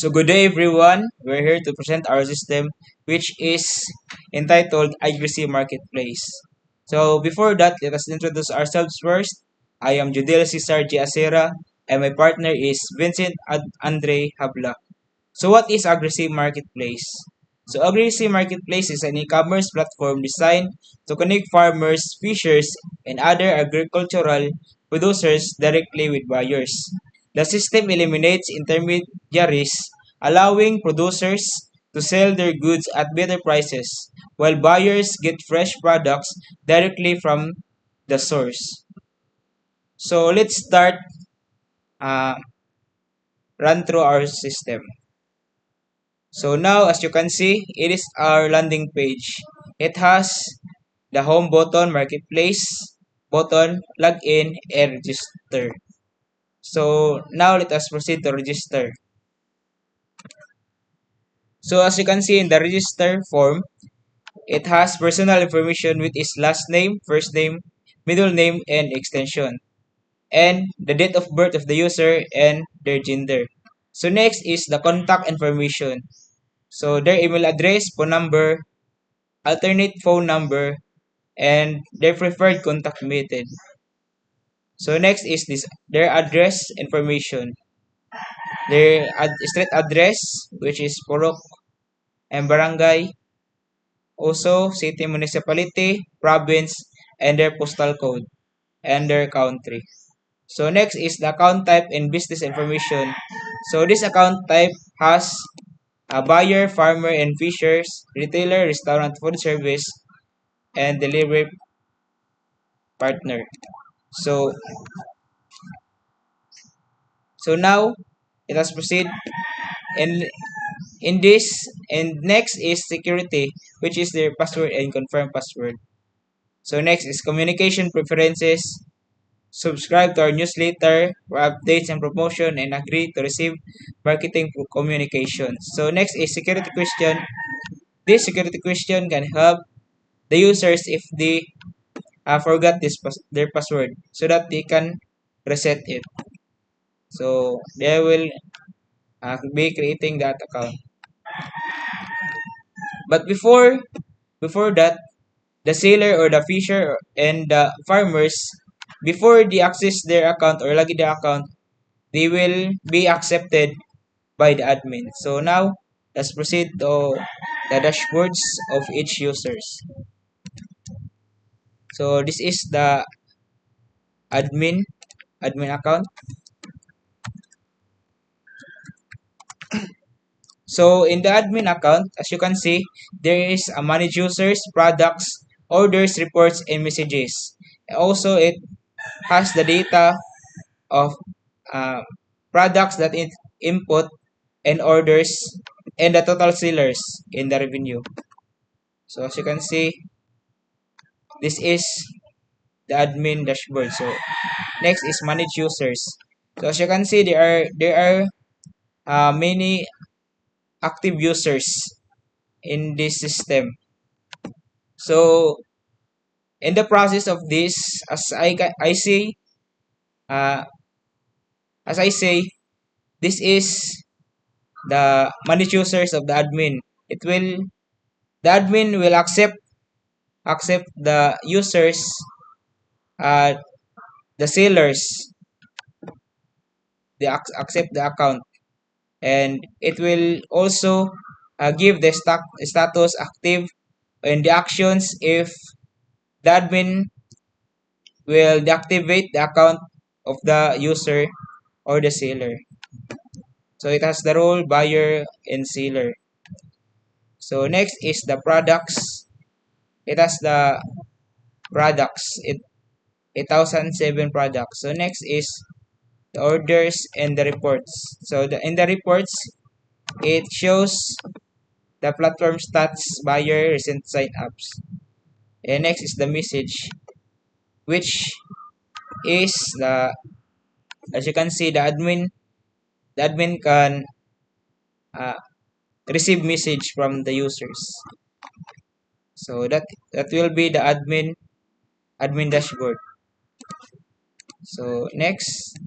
So good day everyone. We're here to present our system which is entitled IGC Marketplace. So before that, let us introduce ourselves first. I am Judel Cesar G. Acera and my partner is Vincent Andre Habla. So what is Aggressive Marketplace? So Aggressive Marketplace is an e-commerce platform designed to connect farmers, fishers, and other agricultural producers directly with buyers. The system eliminates intermediaries, allowing producers to sell their goods at better prices, while buyers get fresh products directly from the source. So let's start uh, run through our system. So now as you can see, it is our landing page. It has the home button, marketplace button, login, and register. So now let us proceed to register. So as you can see in the register form, it has personal information with its last name, first name, middle name, and extension, and the date of birth of the user and their gender. So next is the contact information. So their email address, phone number, alternate phone number, and their preferred contact method. So next is this their address information. Their street address, which is Purok and Barangay, also city, municipality, province, and their postal code and their country. So next is the account type and business information. So this account type has a buyer, farmer, and fishers, retailer, restaurant, food service, and delivery partner. So now let us proceed and in this and next is security, which is their password and confirm password. So next is communication preferences. Subscribe to our newsletter for updates and promotion and agree to receive marketing communications. So next is security question. This security question can help the users if they forgot their password so that they can reset it. So they will be creating that account. But before that, the seller or the fisher and the farmers, before they access their account or login their account, they will be accepted by the admin. So now let's proceed to the dashboards of each users. So this is the admin account. So in the admin account, as you can see, there is a manage users, products, orders, reports, and messages. Also, it has the data of uh, products that it input and orders and the total sellers in the revenue. So as you can see, this is the admin dashboard. So next is manage users. So as you can see, there are many active users in this system. So in the process of this, as I say, uh, as I say, this is the manage users of the admin. The admin will accept the users, uh, the sellers, they accept the account, and it will also give the status active and the actions if the admin will deactivate the account of the user or the seller. So it has the role buyer and seller. So next is the products. It has the products. 8,007 products. So next is the orders and the reports. So in the reports, it shows the platform stats, buyer, recent sign-ups. And next is the message, which is as you can see, the admin can uh, receive message from the users. So that will be the admin dashboard. So next,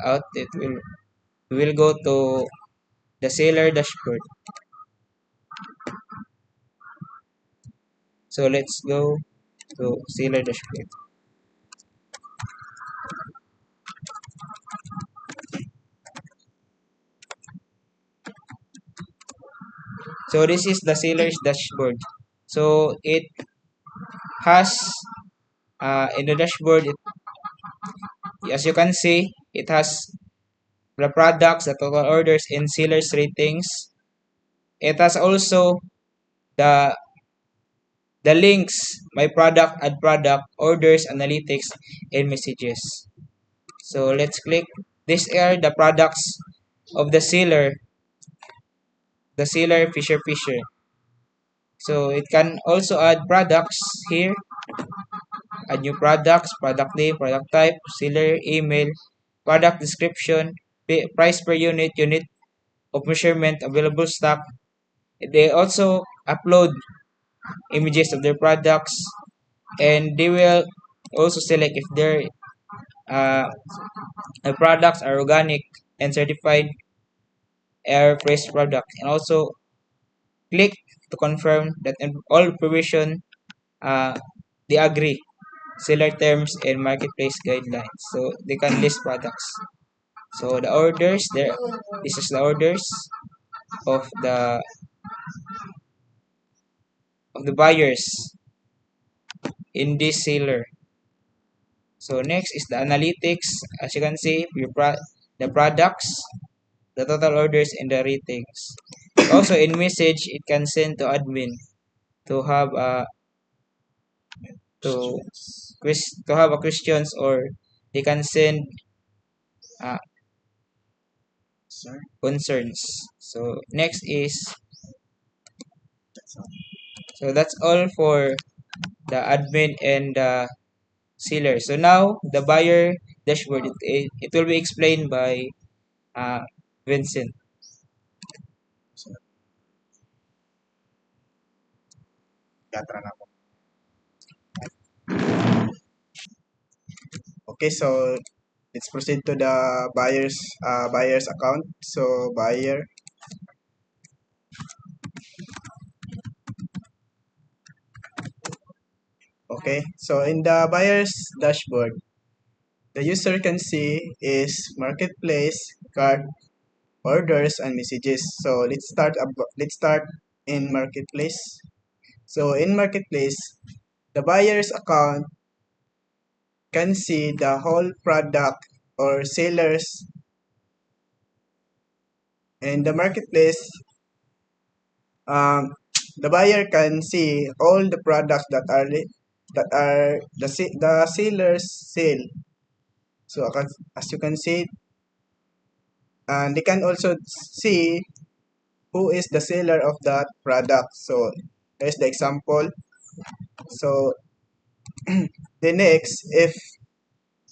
out it will. we will go to the seller dashboard. So let's go to seller dashboard. So this is the seller's dashboard. So it has in the dashboard, as you can see, it has the products, the total orders, and sellers ratings. It has also the links, my product, add product, orders, analytics, and messages. So let's click. These are the products of the seller Fisher Fisher. So it can also add products here, add new products, product name, product type, seller email, product description, price per unit, unit of measurement, available stock. They also upload images of their products, and they will also select if their uh, products are organic and certified air fresh product, and also click to confirm that all information uh, they agree seller terms and marketplace guidelines, so they can list products. So the orders there, this is the orders of the buyers in this seller. So next is the analytics. As you can see, the products, the total orders, and the ratings. Also in message, it can send to admin to have to to have a questions, or they can send uh, concerns. So next is, so that's all for the admin and the seller. So now the buyer dashboard, it will be explained by uh, Vincent. Okay, so let's proceed to the buyer's account. So buyer. Okay, so in the buyer's dashboard, the user can see is marketplace, cart, orders, and messages. So let's start in marketplace. So in marketplace, the buyer's account can see the whole product or sellers. In the marketplace, um, the buyer can see all the products that are the sellers sale. So as you can see, and they can also see who is the seller of that product. So here's the example. So the next,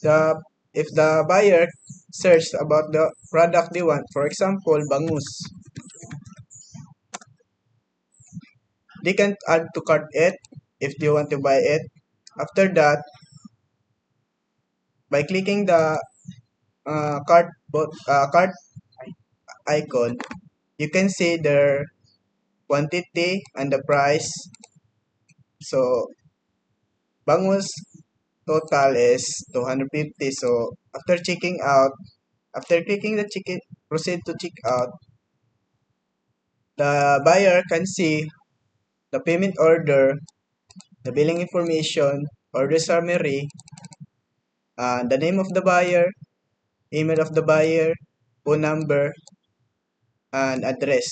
the if the buyer search about the product they want, for example, bangus, they can add to cart it if they want to buy it. After that, by clicking the cart icon, you can see their quantity and the price. So bangus total is 250. So after clicking the chicken, proceed to check out, the buyer can see the payment order, the billing information, order summary, the name of the buyer, email of the buyer, phone number, and address,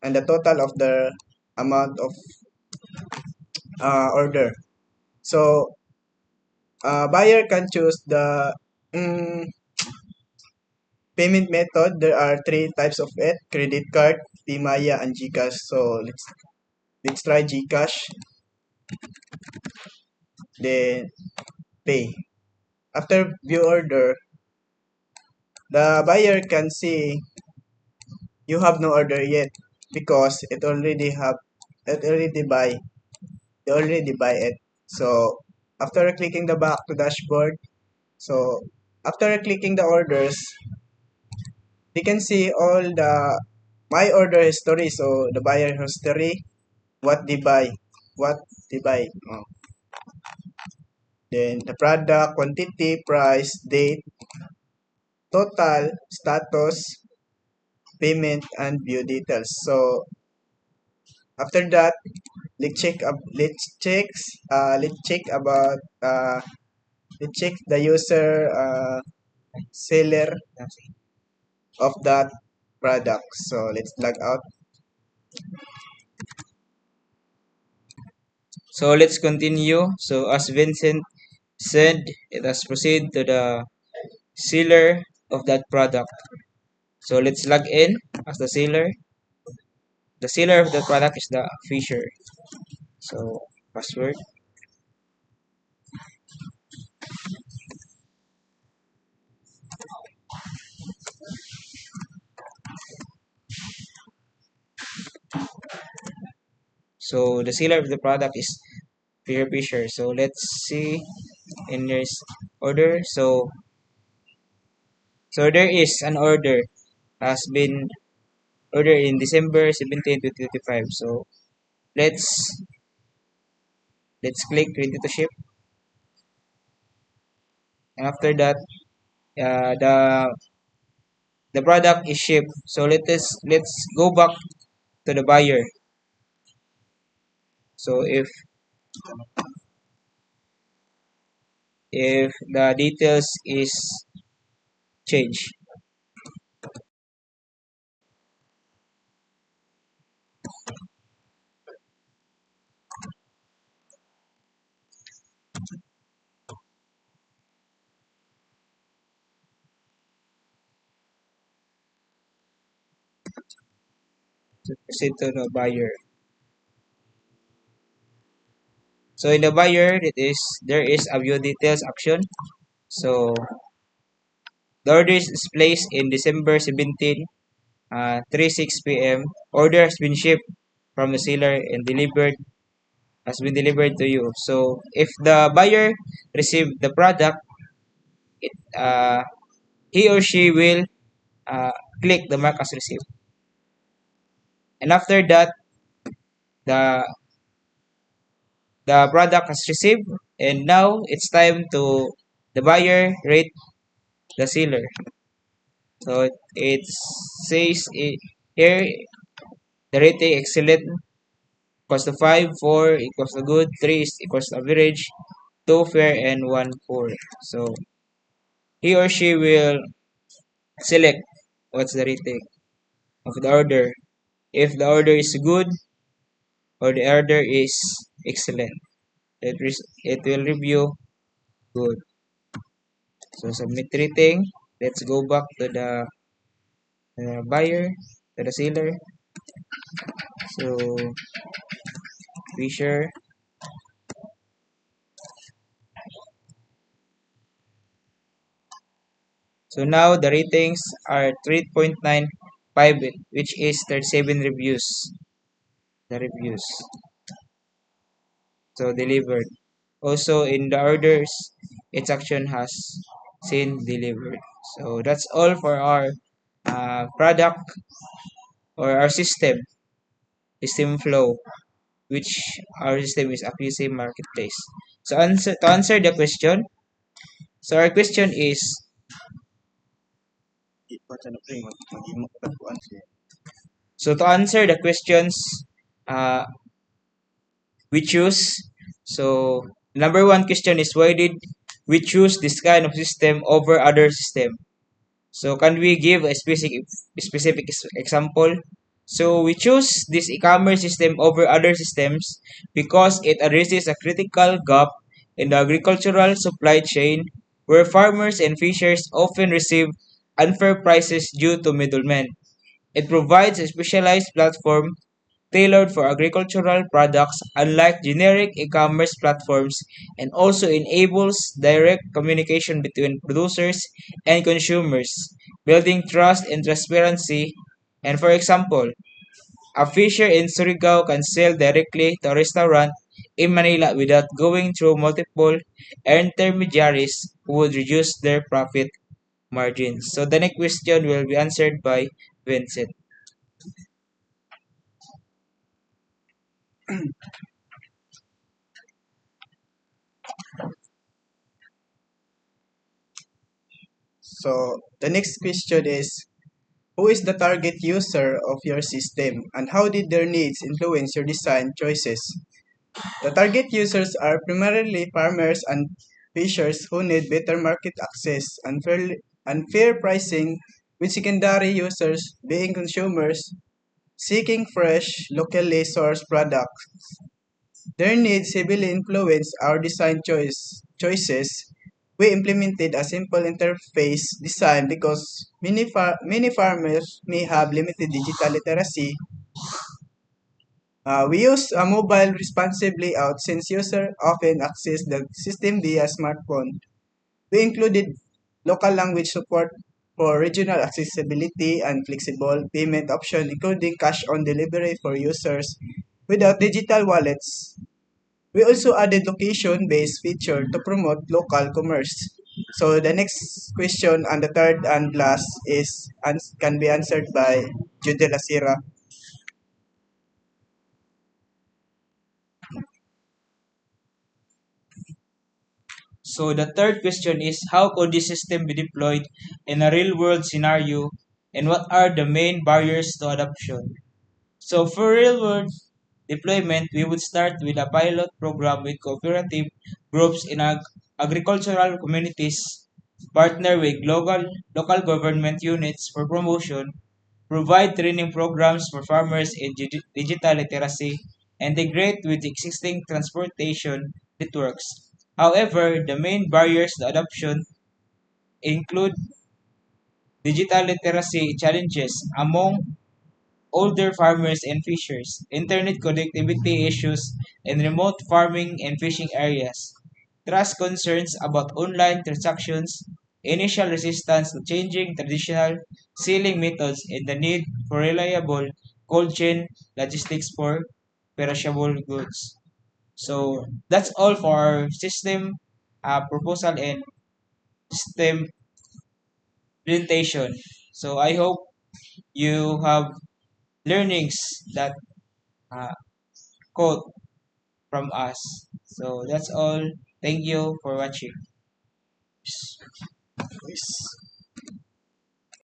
and the total of the amount of order. So buyer can choose the mm, payment method. There are three types of it: credit card, Pimaya, and GCash. So let's try GCash. Then pay. After view order, the buyer can see you have no order yet because it already buy they already buy it. So after clicking the back to dashboard, so after clicking the orders, they can see all the my order history. So the buyer history, what they buy, what they buy. Then the product, quantity, price, date, total, status, payment, and view details. So after that, let's check about let's check the user seller of that product. So let's log out. So let's continue. So as Vincent said, let us proceed to the seller of that product. So let's log in as the seller. The seller of the product is the Fisher. So password. So the seller of the product is Fisher. So let's see in this order. So there is an order has been ordered in December 17, 2025. So let's let's click ready to ship, and after that the product is shipped. So let's go back to the buyer. So if the details is changed. So proceed to the buyer. So in the buyer, there is a view details action. So the order is placed in December 17, 3:06 p.m. Order has been shipped from the seller and delivered has been delivered to you. So if the buyer received the product, it, he or she will uh, click the mark as received. And after that, the the product has received, and now it's time to the buyer rate the seller. So it says here the rating excellent equals to 5, 4 equals to good, 3 is equals to average, 2 fair, and 1 poor. So he or she will select what's the rating of the order. If the order is good or the order is excellent, it will review good. So submit rating. Let's go back to the buyer, to the seller. So be sure. So now the ratings are 3.95, which is 37 reviews. The reviews. So delivered. Also in the orders, its action has seen delivered. So that's all for our product or our system flow, which our system is Accusay Marketplace. So to answer the question, so our question is, so to answer the questions, uh, we choose. So number one question is, why did we choose this kind of system over other system? So can we give a specific example? So we choose this e-commerce system over other systems because it addresses a critical gap in the agricultural supply chain where farmers and fishers often receive unfair prices due to middlemen. It provides a specialized platform tailored for agricultural products unlike generic e-commerce platforms, and also enables direct communication between producers and consumers, building trust and transparency. And for example, a fisher in Surigao can sell directly to a restaurant in Manila without going through multiple intermediaries who would reduce their profit margins. So the next question will be answered by Vincent. So the next question is, who is the target user of your system and how did their needs influence your design choices? The target users are primarily farmers and fishers who need better market access and fair pricing, with secondary users being consumers seeking fresh, locally sourced products. Their needs heavily influence our choices. We implemented a simple interface design because many farmers may have limited digital literacy. We use a mobile responsive layout since users often access the system via smartphone. We included local language support for regional accessibility and flexible payment option, including cash on delivery for users without digital wallets. We also added location-based feature to promote local commerce. So the next question and the third and last can be answered by Jude Lasira. So the third question is, how could this system be deployed in a real world scenario, and what are the main barriers to adoption? So for real world deployment, we would start with a pilot program with cooperative groups in agricultural communities, partner with local government units for promotion, provide training programs for farmers in digital literacy, integrate with existing transportation networks. However, the main barriers to adoption include digital literacy challenges among older farmers and fishers, internet connectivity issues in remote farming and fishing areas, trust concerns about online transactions, initial resistance to changing traditional selling methods, and the need for reliable cold chain logistics for perishable goods. So that's all for our system proposal and system presentation. So I hope you have learnings that uh, quote from us. So that's all. Thank you for watching. Yes.